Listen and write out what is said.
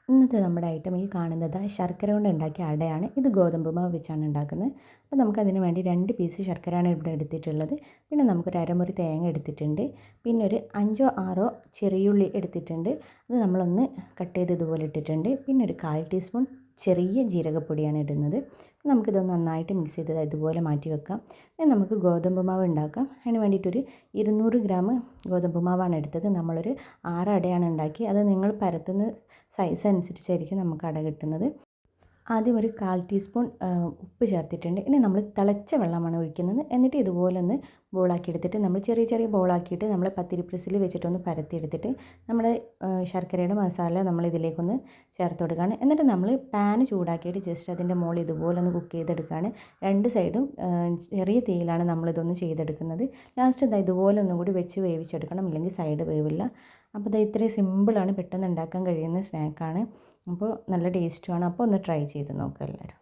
ഇന്നത്തെ നമ്മുടെ ഐറ്റം ഈ കാണുന്നത് ശർക്കര കൊണ്ട് ഉണ്ടാക്കിയ അടയാണ്. ഇത് ഗോതമ്പ് മാവ് വെച്ചാണ് ഉണ്ടാക്കുന്നത്. അപ്പോൾ നമുക്കതിന് വേണ്ടി 2 പീസ് ശർക്കരയാണ് ഇവിടെ എടുത്തിട്ടുള്ളത്. പിന്നെ നമുക്കൊരു അരമുറി തേങ്ങ എടുത്തിട്ടുണ്ട്. പിന്നെ ഒരു 5ഓ 6ഓ ചെറിയുള്ളി എടുത്തിട്ടുണ്ട്. അത് നമ്മളൊന്ന് കട്ട് ചെയ്ത് ഇതുപോലെ ഇട്ടിട്ടുണ്ട്. പിന്നെ ഒരു 1/4 ടീസ്പൂൺ ചെറിയ ജീരകപ്പൊടിയാണ് ഇടുന്നത്. നമുക്കിതൊന്ന് നന്നായിട്ട് മിക്സ് ചെയ്ത് ഇതുപോലെ മാറ്റി വെക്കാം. ഇനി നമുക്ക് ഗോതമ്പ് മാവ് ഉണ്ടാക്കാം. അതിന് വേണ്ടിയിട്ടൊരു 200 ഗ്രാം ഗോതമ്പ് മാവാണ് എടുത്തത്. നമ്മളൊരു 6 അടയാണ് ഉണ്ടാക്കി. അത് നിങ്ങൾ പരത്തുന്ന സൈസ് അനുസരിച്ചായിരിക്കും നമുക്ക് അട കിട്ടുന്നത്. ആദ്യം ഒരു 1/4 ടീസ്പൂൺ ഉപ്പ് ചേർത്തിട്ടുണ്ട്. ഇനി നമ്മൾ തിളച്ച വെള്ളമാണ് ഒഴിക്കുന്നത്. എന്നിട്ട് ഇതുപോലെ ഒന്ന് ബോളാക്കി എടുത്തിട്ട് നമ്മൾ ചെറിയ ചെറിയ ബോളാക്കിയിട്ട് നമ്മൾ പത്തിരി പ്രസ്സിൽ വെച്ചിട്ടൊന്ന് പരത്തിയെടുത്തിട്ട് നമ്മൾ ശർക്കരയുടെ മസാല നമ്മൾ ഇതിലേക്കൊന്ന് ചേർത്ത് കൊടുക്കുകയാണ്. എന്നിട്ട് നമ്മൾ പാൻ ചൂടാക്കിയിട്ട് ജസ്റ്റ് അതിൻ്റെ മുകളിൽ ഇതുപോലെ ഒന്ന് കുക്ക് ചെയ്തെടുക്കുകയാണ്. 2 സൈഡും ചെറിയ തീയിലാണ് നമ്മളിതൊന്ന് ചെയ്തെടുക്കുന്നത്. ലാസ്റ്റ് ഇതുപോലെ ഒന്നും കൂടി വെച്ച് വേവിച്ചെടുക്കണം, ഇല്ലെങ്കിൽ സൈഡ് വേവില്ല. അപ്പോൾ ഇത് ഇത്രയും സിമ്പിളാണ്, പെട്ടെന്ന് ഉണ്ടാക്കാൻ കഴിയുന്ന സ്നാക്കാണ്. അപ്പോൾ നല്ല ടേസ്റ്റുമാണ്. അപ്പോൾ ഒന്ന് ട്രൈ ചെയ്ത് നോക്കുക എല്ലാവരും.